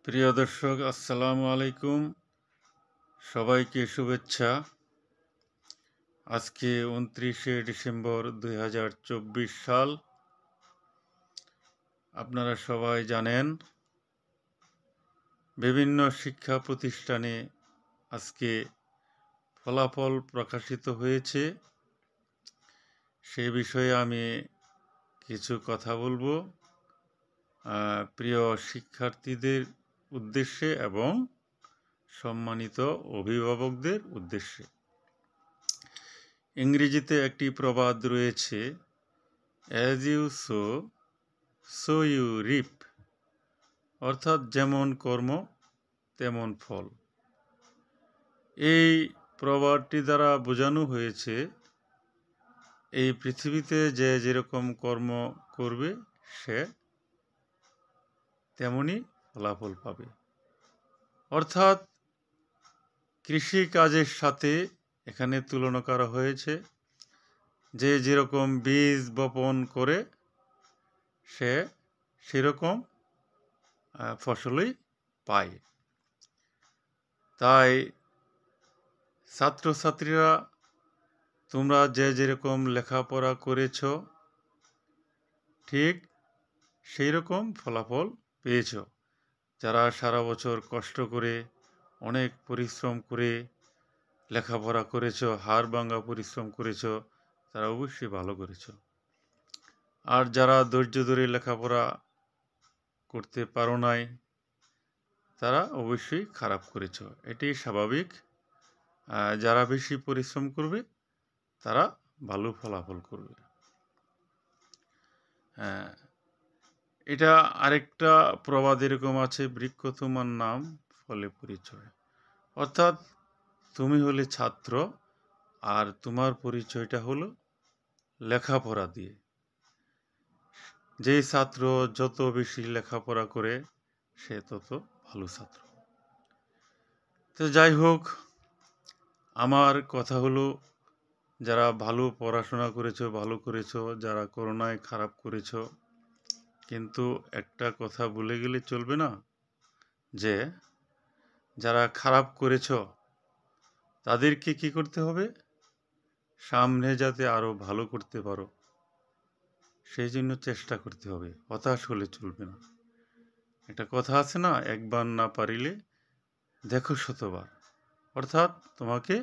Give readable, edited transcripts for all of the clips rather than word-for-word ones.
প্রিয় দর্শক, আসসালামু আলাইকুম। সবাইকে শুভেচ্ছা। আজকে 29শে ডিসেম্বর 2024 সাল। আপনারা সবাই জানেন, বিভিন্ন শিক্ষা প্রতিষ্ঠানে আজকে ফলাফল প্রকাশিত হয়েছে। সে বিষয়ে আমি কিছু কথা বলবো প্রিয় শিক্ষার্থীদের উদ্দেশ্যে এবং সম্মানিত অভিভাবকদের উদ্দেশ্যে। ইংরেজিতে একটি প্রবাদ রয়েছে, as you sow so you reap, অর্থাৎ যেমন কর্ম তেমন ফল। এই প্রবাদটি দ্বারা বোঝানো হয়েছে এই পৃথিবীতে যে যেরকম কর্ম করবে সে তেমনই ফলাফল পাবে। অর্থাৎ কৃষি কাজের সাথে এখানে তুলনা করা হয়েছে, যে যেরকম বীজ বপন করে সে সেরকম ফসলই পায়। তাই ছাত্রছাত্রীরা, তোমরা যে যেরকম লেখাপড়া করেছ ঠিক সেই রকম ফলাফল পেয়েছ। যারা সারা বছর কষ্ট করে অনেক পরিশ্রম করে লেখাপড়া করেছ, হাড় ভাঙা পরিশ্রম করেছ, তারা অবশ্যই ভালো করেছ। আর যারা ধৈর্য ধরে লেখাপড়া করতে পারো নাই, তারা অবশ্যই খারাপ করেছ। এটি স্বাভাবিক। যারা বেশি পরিশ্রম করবে তারা ভালো ফলাফল করবে। এটা আরেকটা প্রবাদ এরকম আছে, বৃক্ষ তোমার নাম ফলে পরিচয়। অর্থাৎ তুমি হলে ছাত্র আর তোমার পরিচয়টা হলো লেখাপড়া দিয়ে। যেই ছাত্র যত বেশি লেখাপড়া করে সে তত ভালো ছাত্র। তো যাই হোক, আমার কথা হলো, যারা ভালো পড়াশোনা করেছো ভালো করেছো, যারা করোনায় খারাপ করেছো, কিন্তু একটা কথা ভুলে গেলে চলবে না, যে যারা খারাপ করেছ তাদেরকে কি করতে হবে, সামনে যাতে আরো ভালো করতে পারো সেই জন্য চেষ্টা করতে হবে। হতাশ হলে চলবে না। একটা কথা আছে না, একবার না পারিলে দেখো শতবার। অর্থাৎ তোমাকে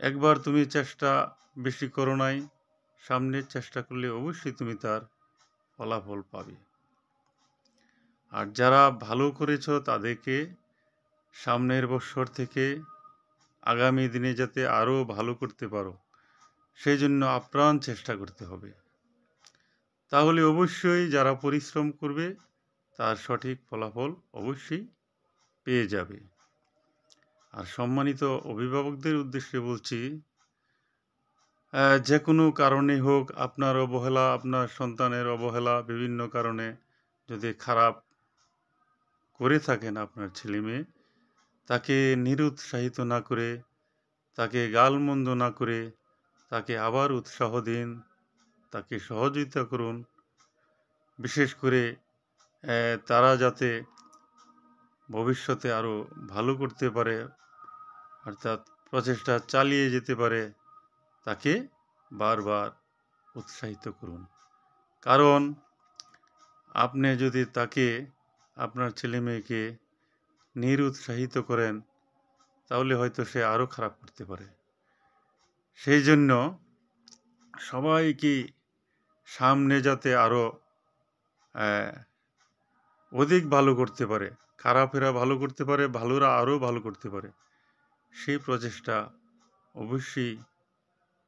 একবার তুমি চেষ্টা বেশি করো নাই, সামনে চেষ্টা করলে অবশ্যই তুমি তার ফলাফল পাবে। আর যারা ভালো করেছ তাদেরকে সামনের বছর থেকে আগামী দিনে যাতে আরও ভালো করতে পারো সেই জন্য আপ্রাণ চেষ্টা করতে হবে। তাহলে অবশ্যই যারা পরিশ্রম করবে তার সঠিক ফলাফল অবশ্যই পেয়ে যাবে। আর সম্মানিত অভিভাবকদের উদ্দেশ্যে বলছি, যে কোনো কারণে হোক, আপনার অবহেলা, আপনার সন্তানের অবহেলা, বিভিন্ন কারণে যদি খারাপ করে থাকেন আপনার ছেলে মেয়ে, তাকে নিরুৎসাহিত না করে, তাকে গালমন্দ না করে, তাকে আবার উৎসাহ দিন, তাকে সহযোগিতা করুন। বিশেষ করে তারা যাতে ভবিষ্যতে আরও ভালো করতে পারে, অর্থাৎ প্রচেষ্টা চালিয়ে যেতে পারে, তাকে বারবার উৎসাহিত করুন। কারণ আপনি যদি তাকে, আপনার ছেলে মেয়েকে নিরুৎসাহিত করেন তাহলে হয়তো সে আরও খারাপ করতে পারে। সেই জন্য সবাইকে সামনে যাতে আরও অধিক ভালো করতে পারে, খারাপেরা ভালো করতে পারে, ভালোরা আরও ভালো করতে পারে, সেই প্রচেষ্টা অবশ্যই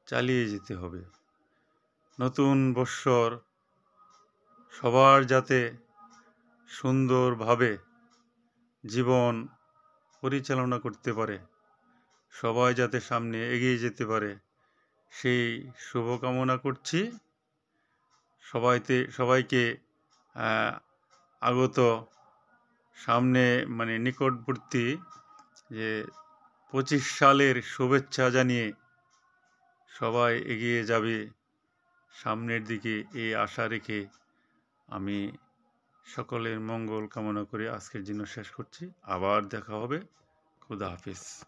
চালিয়ে যেতে হবে। নতুন বৎসর সবার যাতে সুন্দরভাবে জীবন পরিচালনা করতে পারে, সবাই যাতে সামনে এগিয়ে যেতে পারে, সেই শুভকামনা করছি। সবাইকে আগত সামনে নিকটবর্তী যে 25 সালের শুভেচ্ছা জানিয়ে সবাই এগিয়ে যাবে সামনের দিকে, এই আশা রেখে আমি সকলের মঙ্গল কামনা করে আজকের জন্য শেষ করছি। আবার দেখা হবে। খুদা হাফিজ।